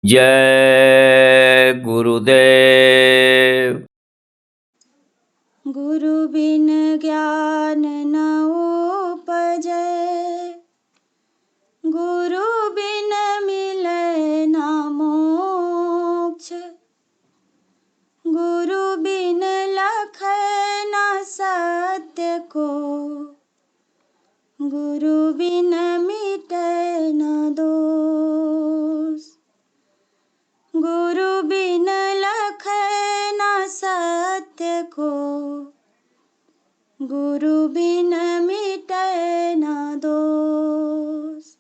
जय गुरुदेव। गुरु बिन ज्ञान न उपजै, गुरु बिन मिलै ना मोक्ष। गुरु बिन लखै ना सत्य को, गुरु बिन मिटै ना दोष। गुरु बिन लखै ना सत्य को, गुरु बिन मिटै ना दोष।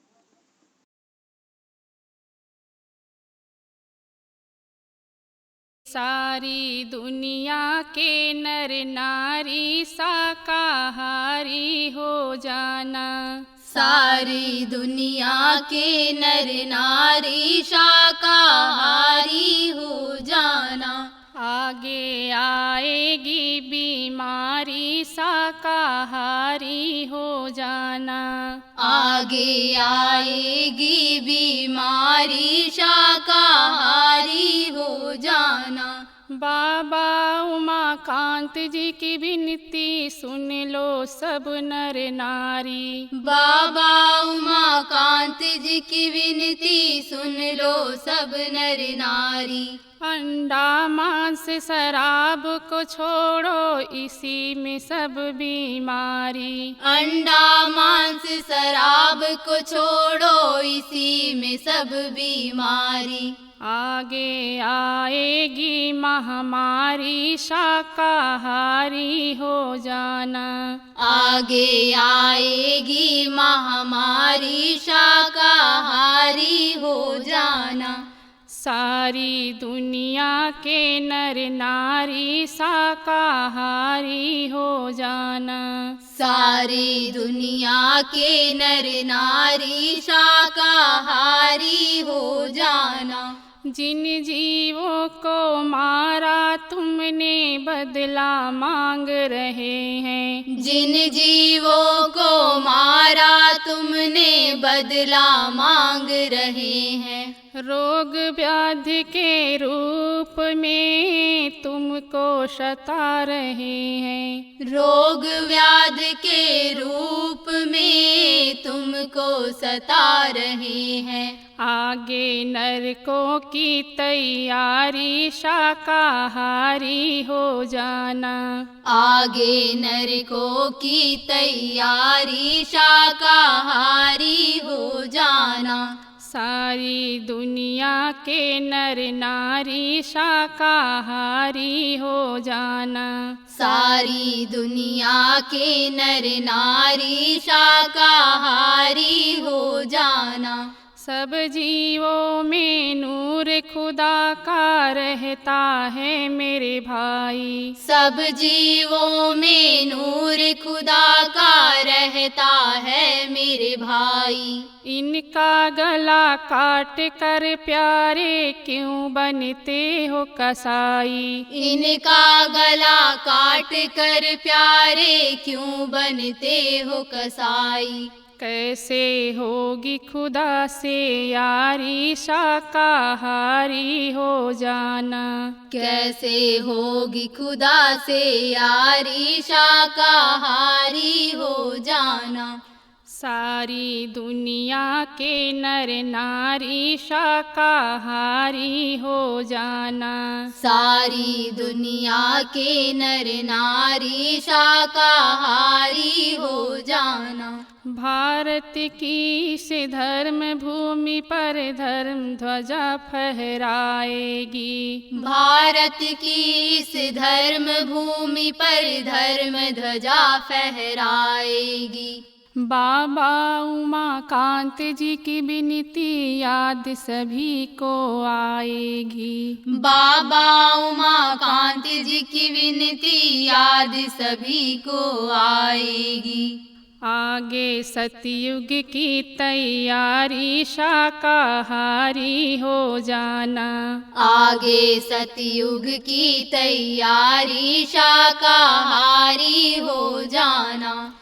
सारी दुनिया के नर नारी शाकाहारी हो जाना। सारी दुनिया के नर नारी शाकाहारी हो जाना। आगे आएगी बीमारी शाकाहारी हो जाना। आगे आएगी बीमारी शाकाहारी हो जाना। बाबा उमाकांत जी की विनती सुन लो सब नर नारी। बाबा उमाकांत जी की विनती सुन लो सब नर नारी। अंडा मांस शराब को छोड़ो, इसी में सब बीमारी। अंडा मांस शराब को छोड़ो, इसी में सब बीमारी। आगे आएगी महामारी शाकाहारी हो जाना। आगे आएगी महामारी शाकाहारी हो जाना। सारी दुनिया के नर नारी शाकाहारी हो जाना। सारी दुनिया के नर नारी शाकाहारी हो जाना। जिन जीवों को मारा तुमने बदला मांग रहे हैं। जिन जीवों को मारा तुमने बदला मांग रहे हैं। रोग व्याधि के रूप में तुमको सता रहे हैं। रोग व्याधि के रूप में तुमको सता रहे हैं। आगे नरकों की तैयारी शाकाहारी हो जाना। आगे नरकों की तैयारी शाकाहारी हो जाना। सारी दुनिया के नर नारी शाकाहारी हो जाना। सारी दुनिया के नर नारी शाकाहारी हो जाना। सब जीवों में नूर खुदा का रहता है मेरे भाई। सब जीवों में नूर खुदा का रहता है मेरे भाई। इनका गला काट कर प्यारे क्यों बनते हो कसाई। इनका गला काट कर प्यारे क्यों बनते हो कसाई। कैसे होगी खुदा से यारी शाकाहारी हो जाना। कैसे होगी खुदा से यारी शाकाहारी हो जाना। सारी दुनिया के नर नारी शाकाहारी हो जाना। सारी दुनिया के नर नारी शाकाहारी हो जाना। भारत की इस धर्म भूमि पर धर्म ध्वजा फहराएगी। भारत की इस धर्म भूमि पर धर्म ध्वजा फहराएगी। बाबा उमाकांत जी की विनती याद सभी को आएगी। बाबा उमाकांत जी की विनती याद सभी को आएगी। आगे सतयुग की तैयारी शाकाहारी हो जाना। आगे सतयुग की तैयारी शाकाहारी हो जाना।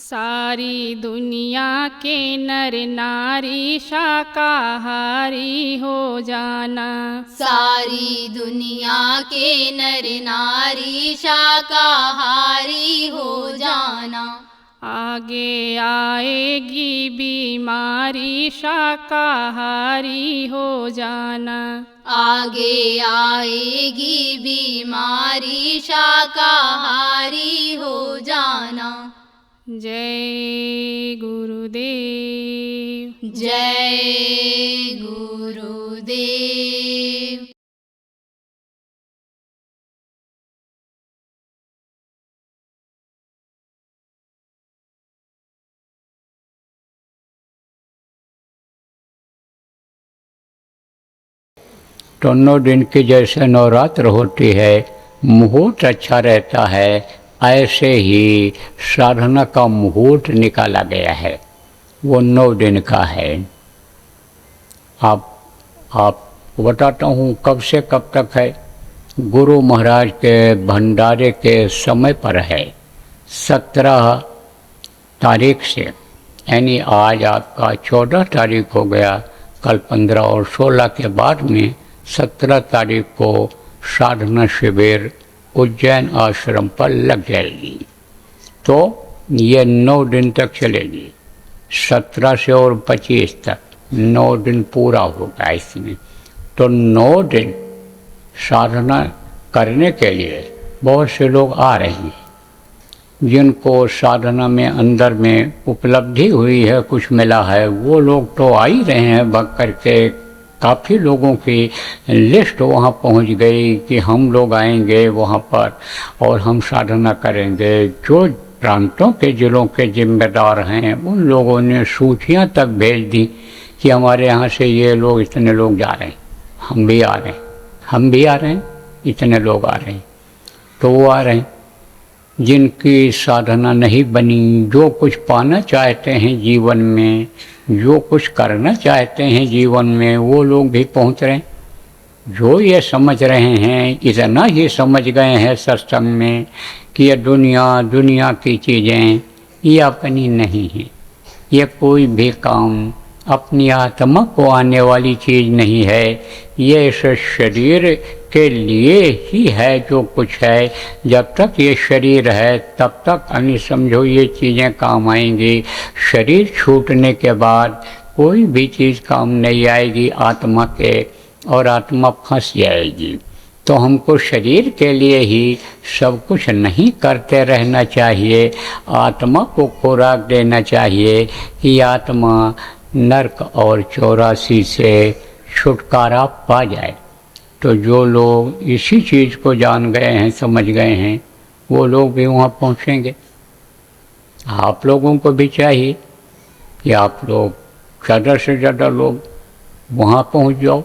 सारी दुनिया के नर नारी शाकाहारी हो जाना। सारी दुनिया के नर नारी शाकाहारी हो जाना। आगे आएगी बीमारी शाकाहारी हो जाना। आगे आएगी बीमारी शाकाहारी हो जाना। जय गुरुदेव। जय गुरुदेव। तो 9 दिन की जैसे नवरात्र होती है, मुहूर्त अच्छा रहता है, ऐसे ही साधना का मुहूर्त निकाला गया है, वो 9 दिन का है। आप बताता हूँ कब से कब तक है। गुरु महाराज के भंडारे के समय पर है, 17 तारीख से, यानी आज आपका 14 तारीख हो गया, कल 15 और 16 के बाद में 17 तारीख को साधना शिविर उज्जैन आश्रम पर लग जाएगी। तो ये 9 दिन तक चलेगी, 17 से और 25 तक 9 दिन पूरा होगा इसमें। तो 9 दिन साधना करने के लिए बहुत से लोग आ रहे हैं, जिनको साधना में अंदर में उपलब्धि हुई है, कुछ मिला है, वो लोग तो आ ही रहे हैं भग करके। काफ़ी लोगों की लिस्ट वहाँ पहुँच गई कि हम लोग आएंगे वहाँ पर और हम साधना करेंगे। जो प्रांतों के ज़िलों के जिम्मेदार हैं उन लोगों ने सूचियाँ तक भेज दी कि हमारे यहाँ से ये लोग, इतने लोग जा रहे हैं, हम भी आ रहे हैं, हम भी आ रहे हैं, इतने लोग आ रहे हैं। तो वो आ रहे हैं जिनकी साधना नहीं बनी, जो कुछ पाना चाहते हैं जीवन में, जो कुछ करना चाहते हैं जीवन में, वो लोग भी पहुंच रहे हैं। जो ये समझ रहे हैं, इतना ही समझ गए हैं सत्संग में कि ये दुनिया की चीज़ें ये अपनी नहीं है, ये कोई भी काम अपनी आत्मा को आने वाली चीज़ नहीं है, ये इस शरीर के लिए ही है जो कुछ है। जब तक ये शरीर है तब तक यानी समझो ये चीज़ें काम आएंगी। शरीर छूटने के बाद कोई भी चीज़ काम नहीं आएगी आत्मा के, और आत्मा फंस जाएगी। तो हमको शरीर के लिए ही सब कुछ नहीं करते रहना चाहिए, आत्मा को खुराक देना चाहिए कि आत्मा नरक और 84 से छुटकारा पा जाए। तो जो लोग इसी चीज़ को जान गए हैं, समझ गए हैं, वो लोग भी वहाँ पहुँचेंगे। आप लोगों को भी चाहिए कि आप लोग ज़्यादा से ज़्यादा लोग वहाँ पहुँच जाओ,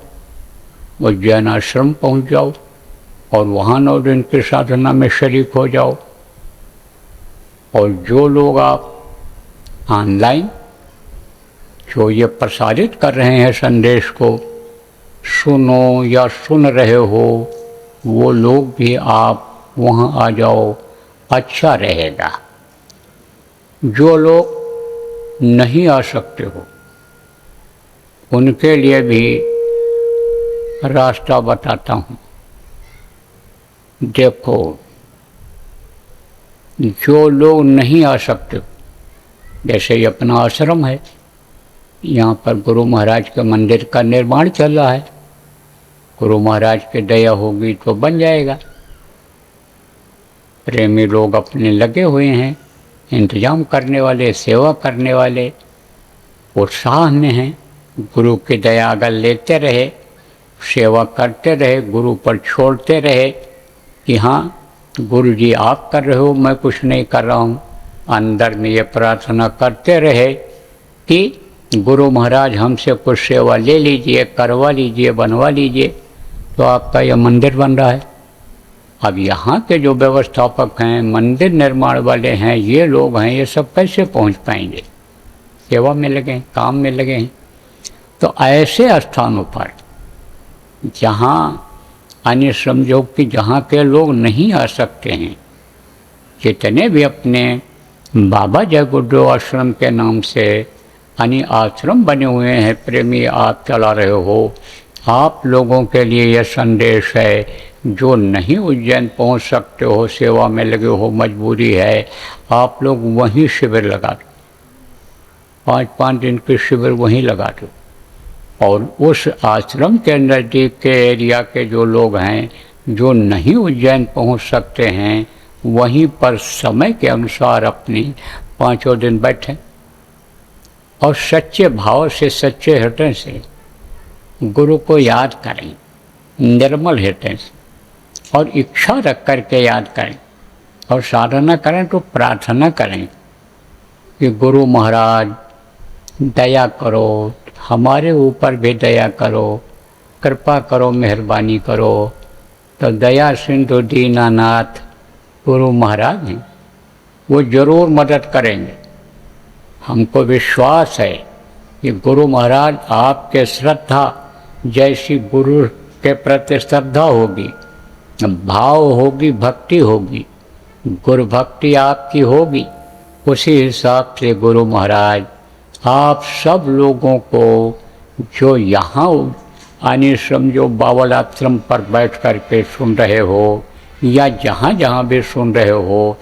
उज्जैन आश्रम पहुँच जाओ और वहाँ 9 दिन की साधना में शरीक हो जाओ। और जो लोग आप ऑनलाइन जो ये प्रसारित कर रहे हैं संदेश को, सुनो या सुन रहे हो, वो लोग भी आप वहाँ आ जाओ, अच्छा रहेगा। जो लोग नहीं आ सकते हो उनके लिए भी रास्ता बताता हूँ। देखो, जो लोग नहीं आ सकते, जैसे ये अपना आश्रम है, यहाँ पर गुरु महाराज के मंदिर का निर्माण चल रहा है, गुरु महाराज की दया होगी तो बन जाएगा। प्रेमी लोग अपने लगे हुए हैं, इंतजाम करने वाले, सेवा करने वाले उत्साह में हैं। गुरु की दया अगर लेते रहे, सेवा करते रहे, गुरु पर छोड़ते रहे कि हाँ गुरु जी आप कर रहे हो, मैं कुछ नहीं कर रहा हूँ, अंदर में ये प्रार्थना करते रहे कि गुरु महाराज हमसे कुछ सेवा ले लीजिए, करवा लीजिए, बनवा लीजिए, तो आपका यह मंदिर बन रहा है। अब यहाँ के जो व्यवस्थापक हैं, मंदिर निर्माण वाले हैं, ये लोग हैं, ये सब कैसे पहुँच पाएंगे? सेवा में लगे हैं, काम में लगे हैं। तो ऐसे स्थानों पर जहाँ अन्य समझो कि जहाँ के लोग नहीं आ सकते हैं, जितने भी अपने बाबा जय गुरुदेव आश्रम के नाम से यानी आश्रम बने हुए हैं, प्रेमी आप चला रहे हो। आप लोगों के लिए यह संदेश है, जो नहीं उज्जैन पहुंच सकते हो, सेवा में लगे हो, मजबूरी है, आप लोग वहीं शिविर लगा दो, 5-5 दिन के शिविर वहीं लगा दो। और उस आश्रम के नज़दीक के एरिया के जो लोग हैं, जो नहीं उज्जैन पहुंच सकते हैं, वहीं पर समय के अनुसार अपनी 5 दिन बैठें और सच्चे भाव से, सच्चे हृदय से गुरु को याद करें, निर्मल हृदय से, और इच्छा रख करके याद करें। और साधना करें तो प्रार्थना करें कि गुरु महाराज दया करो, हमारे ऊपर भी दया करो, कृपा करो, मेहरबानी करो। तो दया सिंधु दीनानाथ गुरु महाराज हैं, वो जरूर मदद करेंगे। हमको विश्वास है कि गुरु महाराज आपके श्रद्धा जैसी गुरु के प्रति श्रद्धा होगी, भाव होगी, भक्ति होगी, गुरु भक्ति आपकी होगी, उसी हिसाब से गुरु महाराज आप सब लोगों को जो यहाँ यानी समझो बावल आश्रम पर बैठ कर के सुन रहे हो या जहाँ जहाँ भी सुन रहे हो,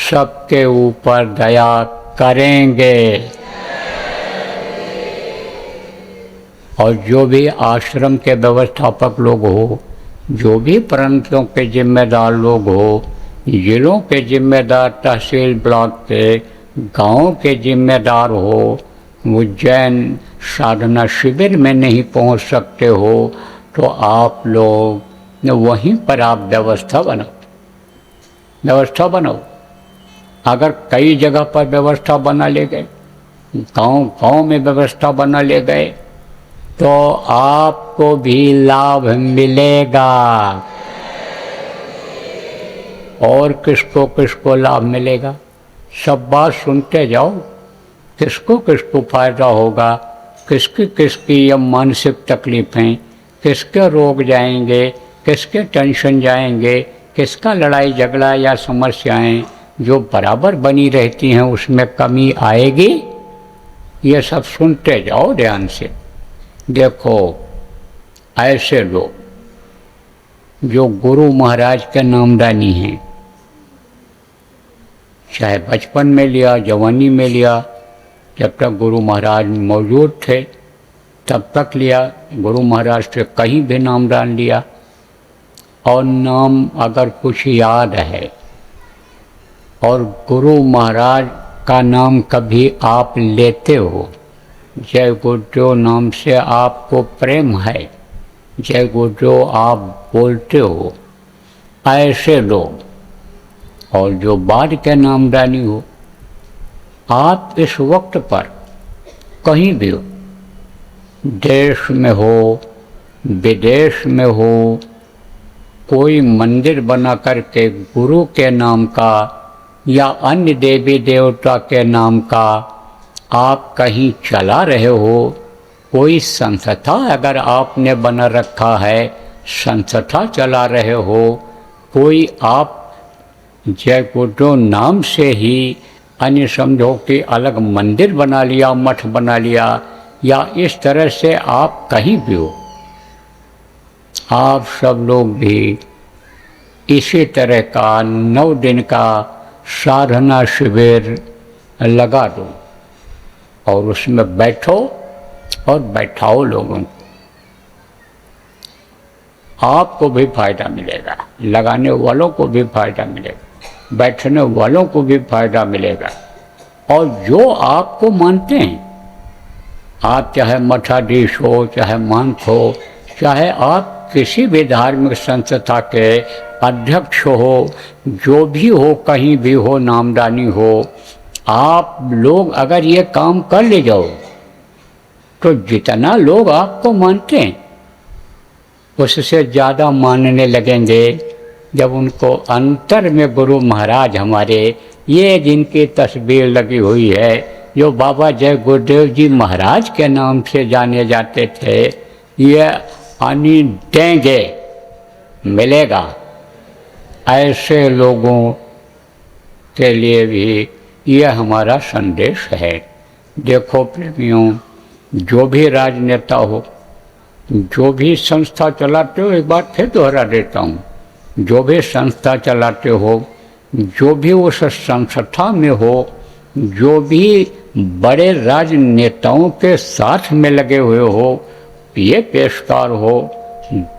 सबके ऊपर दया करेंगे। और जो भी आश्रम के व्यवस्थापक लोग हो, जो भी प्रांतों के जिम्मेदार लोग हो, जिलों के जिम्मेदार, तहसील ब्लॉक के, गांव के जिम्मेदार हो, उज्जैन साधना शिविर में नहीं पहुंच सकते हो, तो आप लोग वहीं पर आप व्यवस्था बनाओ। अगर कई जगह पर व्यवस्था बना ले गए, गांव में व्यवस्था बना ले गए, तो आपको भी लाभ मिलेगा। और किसको किसको लाभ मिलेगा, सब बात सुनते जाओ, किसको किसको फायदा होगा, किसकी किसकी ये मानसिक तकलीफ़ें, किसके रोग जाएंगे, किसके टेंशन जाएंगे, किसका लड़ाई झगड़ा या समस्याएं जो बराबर बनी रहती हैं उसमें कमी आएगी। ये सब सुनते जाओ ध्यान से। देखो ऐसे लोग जो गुरु महाराज के नामदानी हैं, चाहे बचपन में लिया, जवानी में लिया, जब तक गुरु महाराज मौजूद थे तब तक लिया, गुरु महाराज से कहीं भी नामदान लिया, और नाम अगर कुछ याद है और गुरु महाराज का नाम कभी आप लेते हो, जय गुरुदेव नाम से आपको प्रेम है, जय गुरुदेव आप बोलते हो, ऐसे लोग, और जो बाद के नामदानी हो, आप इस वक्त पर कहीं भी हो, देश में हो, विदेश में हो, कोई मंदिर बना करके गुरु के नाम का या अन्य देवी देवता के नाम का आप कहीं चला रहे हो, कोई संस्था अगर आपने बना रखा है, संस्था चला रहे हो, कोई आप जय गुरुदेव नाम से ही अन्य समझो कि अलग मंदिर बना लिया, मठ बना लिया, या इस तरह से आप कहीं भी हो, आप सब लोग भी इसी तरह का 9 दिन का साधना शिविर लगा दो और उसमें बैठो और बैठाओ लोगों को। आपको भी फायदा मिलेगा, लगाने वालों को भी फायदा मिलेगा, बैठने वालों को भी फायदा मिलेगा। और जो आपको मानते हैं, आप चाहे मठाधीश हो, चाहे महंत हो, चाहे आप किसी भी धार्मिक संस्था के अध्यक्ष हो, जो भी हो, कहीं भी हो, नामदानी हो, आप लोग अगर ये काम कर ले जाओ तो जितना लोग आपको मानते हैं उससे ज़्यादा मानने लगेंगे जब उनको अंतर में गुरु महाराज हमारे ये जिनकी तस्वीर लगी हुई है, जो बाबा जय गुरुदेव जी महाराज के नाम से जाने जाते थे, ये आनी देंगे, मिलेगा। ऐसे लोगों के लिए भी यह हमारा संदेश है। देखो प्रेमियों, जो भी राजनेता हो, जो भी संस्था चलाते हो, एक बार फिर दोहरा देता हूँ, जो भी संस्था चलाते हो, जो भी उस संस्था में हो, जो भी बड़े राजनेताओं के साथ में लगे हुए हो, ये पेशकार हो,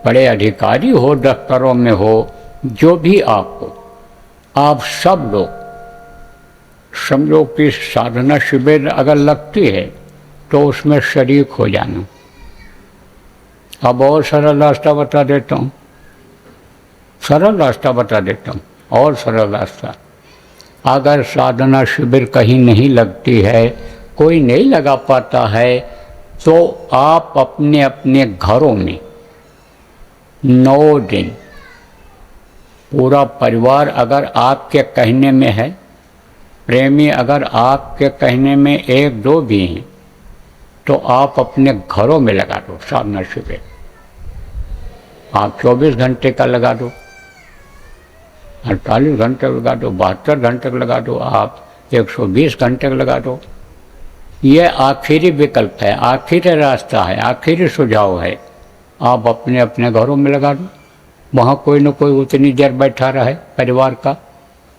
बड़े अधिकारी हो, दफ्तरों में हो, जो भी आप हो, आप सब लोग समझो कि साधना शिविर अगर लगती है तो उसमें शरीक हो जाना। अब और सरल रास्ता बता देता हूँ, सरल रास्ता बता देता हूँ, और सरल रास्ता। अगर साधना शिविर कहीं नहीं लगती है, कोई नहीं लगा पाता है, तो आप अपने अपने घरों में 9 दिन पूरा परिवार अगर आपके कहने में है, प्रेमी अगर आपके कहने में 1-2 भी हैं, तो आप अपने घरों में लगा दो साधना शिविर। आप 24 घंटे का लगा दो, 48 घंटे लगा दो, 72 घंटे लगा दो, आप 120 घंटे लगा दो। यह आखिरी विकल्प है, आखिरी रास्ता है, आखिरी सुझाव है। आप अपने अपने घरों में लगा दो, वहाँ कोई न कोई उतनी देर बैठा रहे परिवार का,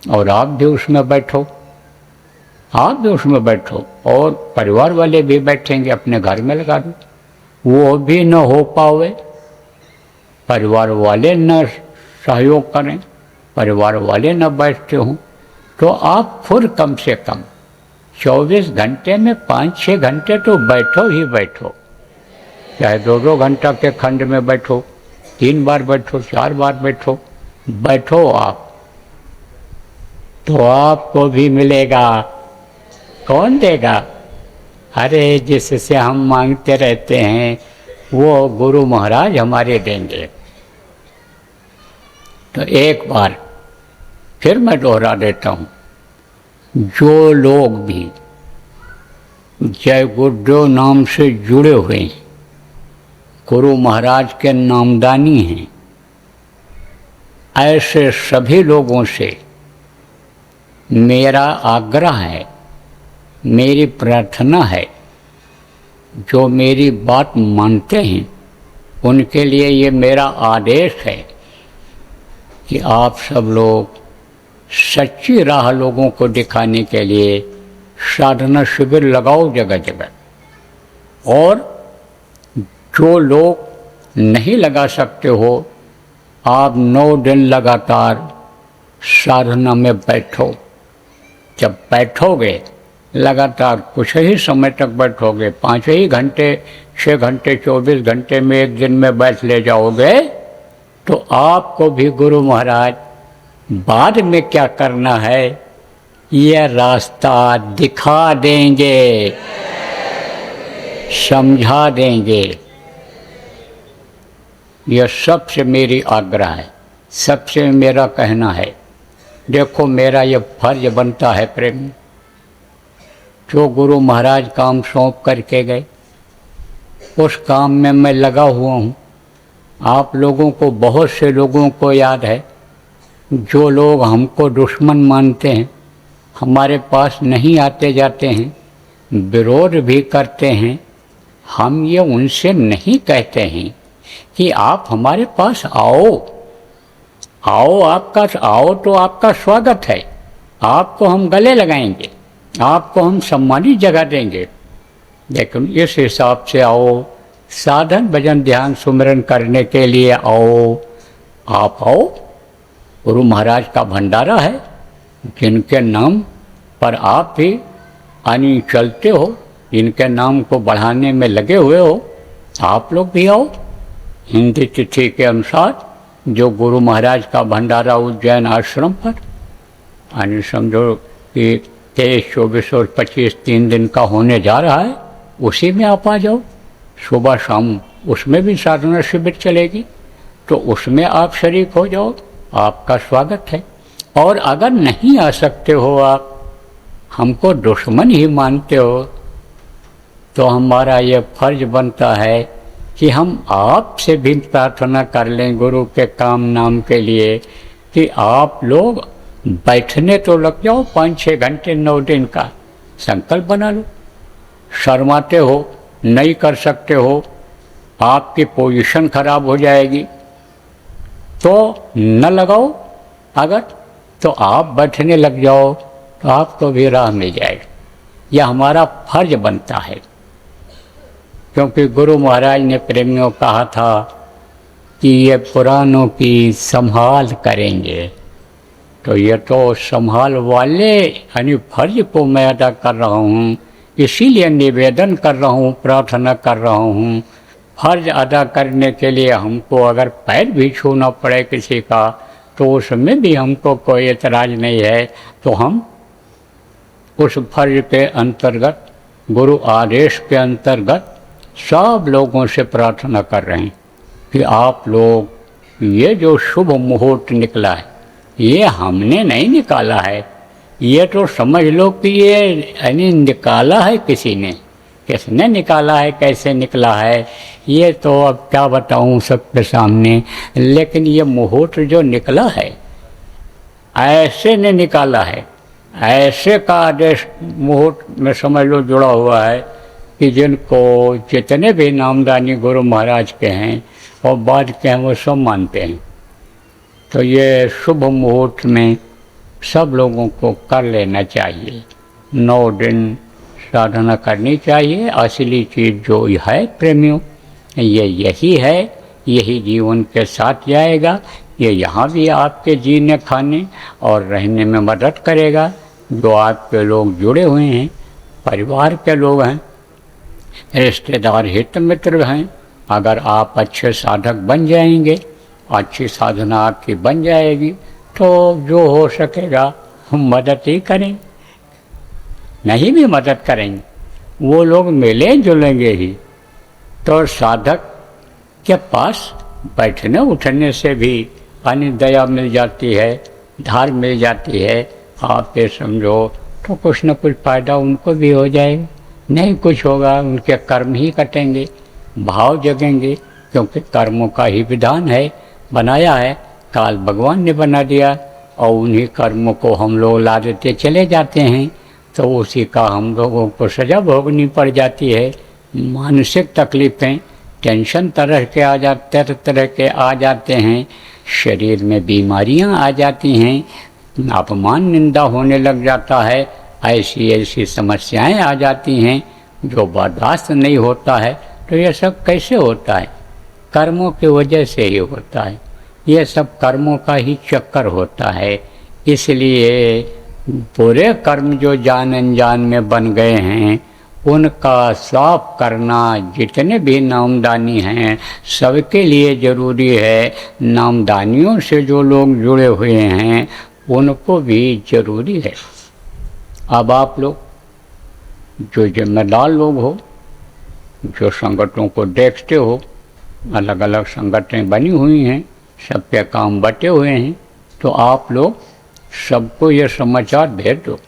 और आप भी उसमें बैठो, आप भी उसमें बैठो, और परिवार वाले भी बैठेंगे, अपने घर में लगा दो। वो भी न हो पावे, परिवार वाले न सहयोग करें, परिवार वाले न बैठते हों, तो आप फिर कम से कम 24 घंटे में 5-6 घंटे तो बैठो ही बैठो। चाहे 2-2 घंटा के खंड में बैठो, 3 बार बैठो, 4 बार बैठो, बैठो आप, तो आपको भी मिलेगा। कौन देगा? अरे जिससे हम मांगते रहते हैं वो गुरु महाराज हमारे देंगे। तो एक बार फिर मैं दोहरा देता हूँ, जो लोग भी जय गुरुदेव नाम से जुड़े हुए हैं, गुरु महाराज के नामदानी हैं, ऐसे सभी लोगों से मेरा आग्रह है, मेरी प्रार्थना है, जो मेरी बात मानते हैं उनके लिए ये मेरा आदेश है कि आप सब लोग सच्ची राह लोगों को दिखाने के लिए साधना शिविर लगाओ जगह जगह। और जो लोग नहीं लगा सकते हो, आप 9 दिन लगातार साधना में बैठो। जब बैठोगे लगातार कुछ ही समय तक बैठोगे, 5 ही घंटे, 6 घंटे, 24 घंटे में एक दिन में बैठ ले जाओगे, तो आपको भी गुरु महाराज बाद में क्या करना है यह रास्ता दिखा देंगे, समझा देंगे। यह सबसे मेरी आग्रह है, सबसे मेरा कहना है। देखो मेरा यह फर्ज बनता है प्रेमी, जो गुरु महाराज काम सौंप करके गए उस काम में मैं लगा हुआ हूँ। आप लोगों को, बहुत से लोगों को याद है, जो लोग हमको दुश्मन मानते हैं, हमारे पास नहीं आते जाते हैं, विरोध भी करते हैं, हम ये उनसे नहीं कहते हैं कि आप हमारे पास आओ, आओ, आपका आओ तो आपका स्वागत है, आपको हम गले लगाएंगे, आपको हम सम्मानित जगह देंगे, लेकिन इस हिसाब से आओ, साधन भजन ध्यान सुमिरन करने के लिए आओ। आप आओ, गुरु महाराज का भंडारा है, जिनके नाम पर आप भी यानी चलते हो, जिनके नाम को बढ़ाने में लगे हुए हो, आप लोग भी आओ। हिंदी तिथि के अनुसार जो गुरु महाराज का भंडारा उज्जैन आश्रम पर, यानी समझो कि 23, 24 और 25 3 दिन का होने जा रहा है, उसी में आप आ जाओ। सुबह शाम उसमें भी साधना शिविर चलेगी, तो उसमें आप शरीक हो जाओ, आपका स्वागत है। और अगर नहीं आ सकते हो, आप हमको दुश्मन ही मानते हो, तो हमारा ये फर्ज बनता है कि हम आपसे भी प्रार्थना कर लें गुरु के काम नाम के लिए कि आप लोग बैठने तो लग जाओ 5-6 घंटे 9 दिन का संकल्प बना लो। शर्माते हो, नहीं कर सकते हो, आपकी पोजीशन खराब हो जाएगी तो न लगाओ। अगर तो आप बैठने लग जाओ तो आपको भी राह मिल जाएगी। यह हमारा फर्ज बनता है, क्योंकि गुरु महाराज ने प्रेमियों कहा था कि ये पुरानों की संभाल करेंगे। तो ये तो संभाल वाले यानी फर्ज को मैं अदा कर रहा हूँ, इसीलिए निवेदन कर रहा हूँ, प्रार्थना कर रहा हूँ। फर्ज अदा करने के लिए हमको अगर पैर भी छूना पड़े किसी का तो उसमें भी हमको कोई एतराज़ नहीं है। तो हम उस फर्ज के अंतर्गत, गुरु आदेश के अंतर्गत सब लोगों से प्रार्थना कर रहे हैं कि आप लोग ये जो शुभ मुहूर्त निकला है ये हमने नहीं निकाला है, ये तो समझ लो कि ये यानी निकाला है किसी ने। किसने निकाला है, कैसे निकला है, ये तो अब क्या बताऊं सबके सामने। लेकिन ये मुहूर्त जो निकला है ऐसे ने निकाला है, ऐसे का आदेश मुहूर्त में समझ लो जुड़ा हुआ है कि जिनको जितने भी नामदानी गुरु महाराज के हैं और बाद के हैं वो सब मानते हैं। तो ये शुभ मुहूर्त में सब लोगों को कर लेना चाहिए। 9 दिन साधना करनी चाहिए। असली चीज़ जो है प्रेमियों, ये यही है, यही जीवन के साथ जाएगा। ये यहाँ भी आपके जीने खाने और रहने में मदद करेगा। जो आपके लोग जुड़े हुए हैं, परिवार के लोग हैं, रिश्तेदार, हित मित्र हैं, अगर आप अच्छे साधक बन जाएंगे, अच्छी साधना आपकी बन जाएगी तो जो हो सकेगा हम मदद ही करें, नहीं भी मदद करेंगे, वो लोग मिले जुलेंगे ही। तो साधक के पास बैठने उठने से भी पानी दया मिल जाती है, धार मिल जाती है। आप ये समझो तो कुछ न कुछ फायदा उनको भी हो जाएगा, नहीं कुछ होगा उनके कर्म ही कटेंगे, भाव जगेंगे, क्योंकि कर्मों का ही विधान है, बनाया है, काल भगवान ने बना दिया और उन्हीं कर्मों को हम लोग ला देते चले जाते हैं। तो उसी का हम लोगों को सजा भोगनी पड़ जाती है। मानसिक तकलीफ़ें, टेंशन तरह के आ जाते हैं, शरीर में बीमारियां आ जाती हैं, अपमान निंदा होने लग जाता है, ऐसी ऐसी समस्याएं आ जाती हैं जो बर्दाश्त नहीं होता है। तो ये सब कैसे होता है? कर्मों की वजह से ही होता है। ये सब कर्मों का ही चक्कर होता है। इसलिए बुरे कर्म जो जान अनजान में बन गए हैं उनका साफ करना जितने भी नामदानी हैं सबके लिए ज़रूरी है। नामदानियों से जो लोग जुड़े हुए हैं उनको भी ज़रूरी है। अब आप लोग जो जिम्मेदार लोग हो, जो संगठनों को देखते हो, अलग अलग संगठनें बनी हुई हैं, सबके काम बटे हुए हैं, तो आप लोग सबको ये समाचार भेज दो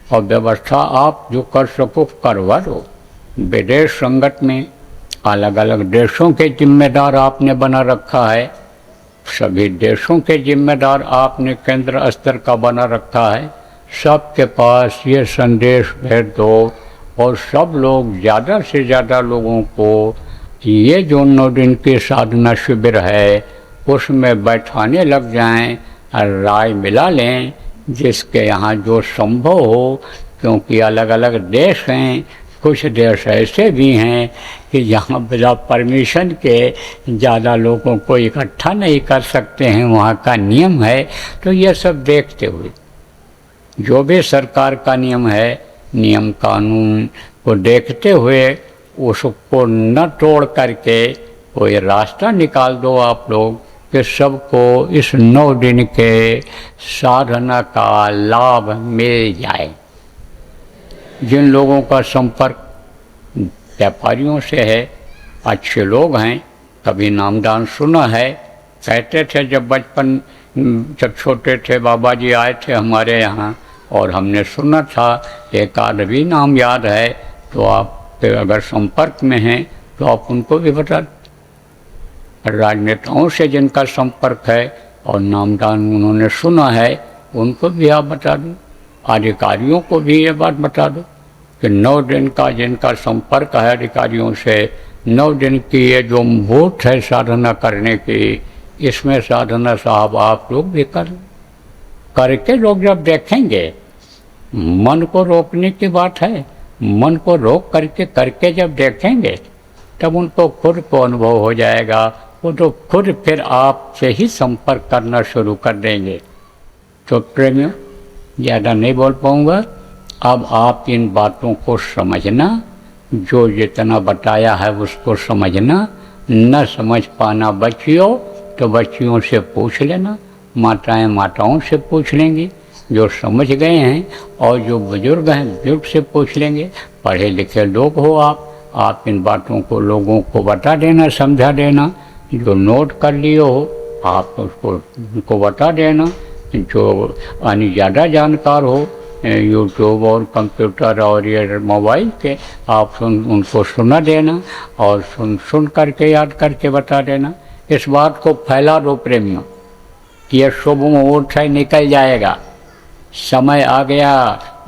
और व्यवस्था आप जो कर सको करवा दो। विदेश संगठन में अलग अलग देशों के जिम्मेदार आपने बना रखा है, सभी देशों के जिम्मेदार आपने केंद्र स्तर का बना रखा है। सबके पास ये संदेश भेज दो और सब लोग ज़्यादा से ज़्यादा लोगों को ये जो 9 दिन की साधना शिविर है उसमें बैठाने लग जाएं और राय मिला लें जिसके यहाँ जो संभव हो। क्योंकि अलग अलग देश हैं, कुछ देश ऐसे भी हैं कि जहाँ बिना परमिशन के ज़्यादा लोगों को इकट्ठा नहीं कर सकते हैं, वहाँ का नियम है। तो ये सब देखते हुए जो भी सरकार का नियम है, नियम कानून को देखते हुए उसको न तोड़ करके कोई रास्ता निकाल दो आप लोग कि सबको इस 9 दिन के साधना का लाभ मिल जाए। जिन लोगों का संपर्क व्यापारियों से है, अच्छे लोग हैं, कभी नामदान सुना है, कहते थे जब बचपन जब छोटे थे बाबा जी आए थे हमारे यहाँ और हमने सुना था, एक आध भी नाम याद है, तो आप अगर संपर्क में हैं तो आप उनको भी बता। राजनेताओं से जिनका संपर्क है और नामदान उन्होंने सुना है उनको भी आप बता दो, अधिकारियों को भी ये बात बता दो कि 9 दिन का जिनका संपर्क है अधिकारियों से, 9 दिन की ये जो मुहूर्त है साधना करने की, इसमें साधना साहब आप लोग भी करके लोग जब देखेंगे, मन को रोकने की बात है, मन को रोक करके जब देखेंगे तब उनको खुद को अनुभव हो जाएगा, वो तो खुद फिर आपसे ही संपर्क करना शुरू कर देंगे। तो प्रेमियों, ज़्यादा नहीं बोल पाऊँगा, अब आप इन बातों को समझना, जो जितना बताया है उसको समझना, न समझ पाना बच्चियों तो बच्चियों से पूछ लेना, माताएं माताओं से पूछ लेंगी, जो समझ गए हैं, और जो बुजुर्ग हैं बुजुर्ग से पूछ लेंगे। पढ़े लिखे लोग हो आप इन बातों को लोगों को बता देना, समझा देना, जो नोट कर लिए हो आप उसको उनको बता देना, जो ज़्यादा जानकार हो यूट्यूब और कंप्यूटर और ये मोबाइल के, आप उनको सुना देना और सुन करके याद करके बता देना। इस बात को फैला दो प्रेमियों कि यह शुभ मुहूर्त है, निकल जाएगा, समय आ गया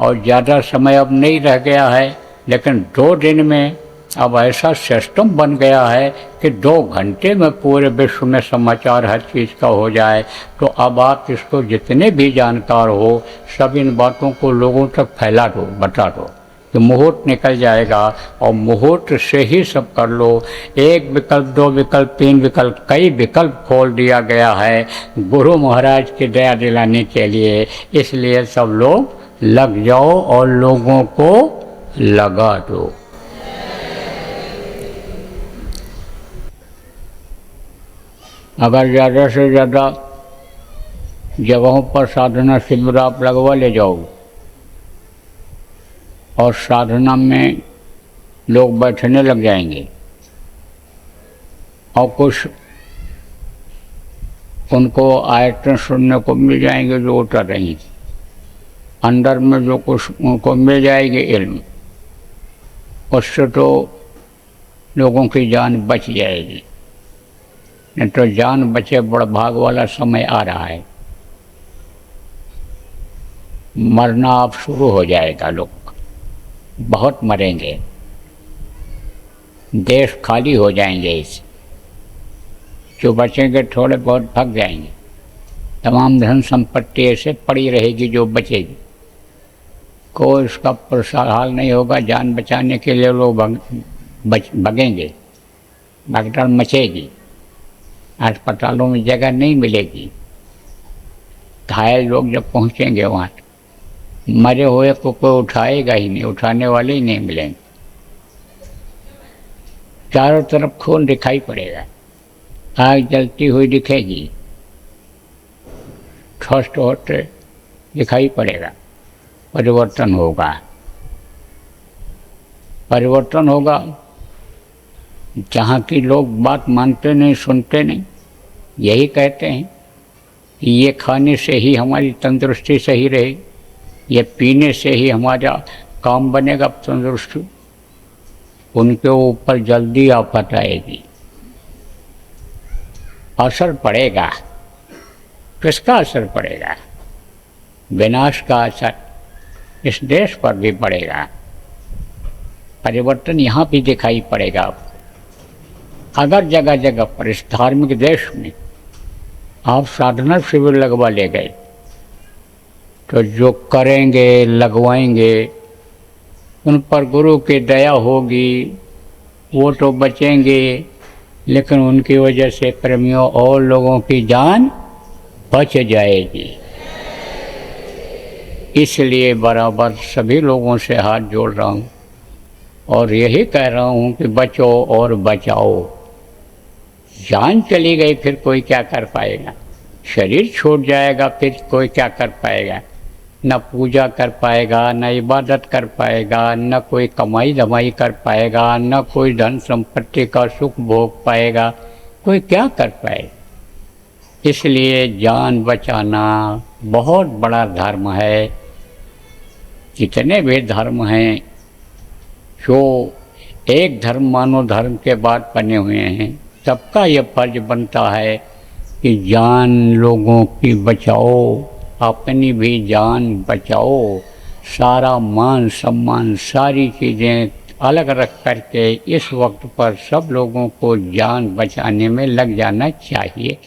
और ज़्यादा समय अब नहीं रह गया है, लेकिन 2 दिन में अब ऐसा सिस्टम बन गया है कि 2 घंटे में पूरे विश्व में समाचार हर चीज़ का हो जाए। तो अब आप इसको जितने भी जानकार हो सब इन बातों को लोगों तक फैला दो, बता दो कि मुहूर्त निकल जाएगा, और मुहूर्त से ही सब कर लो। 1 विकल्प 2 विकल्प 3 विकल्प कई विकल्प खोल दिया गया है गुरु महाराज की दया दिलाने के लिए, इसलिए सब लोग लग जाओ और लोगों को लगा दो। अगर ज़्यादा से ज़्यादा जगहों पर साधना शिविर आप लगवा ले जाओ और साधना में लोग बैठने लग जाएंगे, और कुछ उनको आयतें सुनने को मिल जाएंगे जो उतर रही, अंदर में जो कुछ उनको मिल जाएगी इल्म, उससे तो लोगों की जान बच जाएगी। नहीं तो जान बचे बड़ भाग वाला समय आ रहा है, मरना अब शुरू हो जाएगा, लोग बहुत मरेंगे, देश खाली हो जाएंगे, इससे जो बचेंगे थोड़े बहुत भाग जाएंगे, तमाम धन संपत्ति ऐसे पड़ी रहेगी जो बचेगी, कोई उसका प्रसार नहीं होगा। जान बचाने के लिए लोग भगेंगे, भगदड़ मचेगी, अस्पतालों में जगह नहीं मिलेगी, घायल लोग जब पहुंचेंगे वहाँ, मरे हुए को कोई उठाएगा ही नहीं, उठाने वाले ही नहीं मिलेंगे, चारों तरफ खून दिखाई पड़ेगा, आग जलती हुई दिखेगी, ठोस्ट होते दिखाई पड़ेगा, परिवर्तन होगा, परिवर्तन होगा। जहाँ की लोग बात मानते नहीं, सुनते नहीं, यही कहते हैं कि ये खाने से ही हमारी तंदुरुस्ती सही रहेगी, ये पीने से ही हमारा काम बनेगा तंदुरुस्ती, उनके ऊपर जल्दी आफत आएगी, असर पड़ेगा। किसका असर पड़ेगा? विनाश का असर इस देश पर भी पड़ेगा, परिवर्तन यहाँ भी दिखाई पड़ेगा। अगर जगह जगह पर इस धार्मिक देश में आप साधना शिविर लगवा ले गए तो जो करेंगे, लगवाएंगे, उन पर गुरु की दया होगी, वो तो बचेंगे, लेकिन उनकी वजह से प्रेमियों और लोगों की जान बच जाएगी। इसलिए बराबर सभी लोगों से हाथ जोड़ रहा हूँ और यही कह रहा हूँ कि बचो और बचाओ। जान चली गई फिर कोई क्या कर पाएगा, शरीर छूट जाएगा फिर कोई क्या कर पाएगा, न पूजा कर पाएगा, न इबादत कर पाएगा, न कोई कमाई धमाई कर पाएगा, न कोई धन संपत्ति का सुख भोग पाएगा, कोई क्या कर पाएगा। इसलिए जान बचाना बहुत बड़ा धर्म है। जितने भी धर्म हैं, जो एक धर्म मानो धर्म के बाद बने हुए हैं, सबका यह फर्ज बनता है कि जान लोगों की बचाओ, अपनी भी जान बचाओ। सारा मान सम्मान सारी चीज़ें अलग रख करके इस वक्त पर सब लोगों को जान बचाने में लग जाना चाहिए।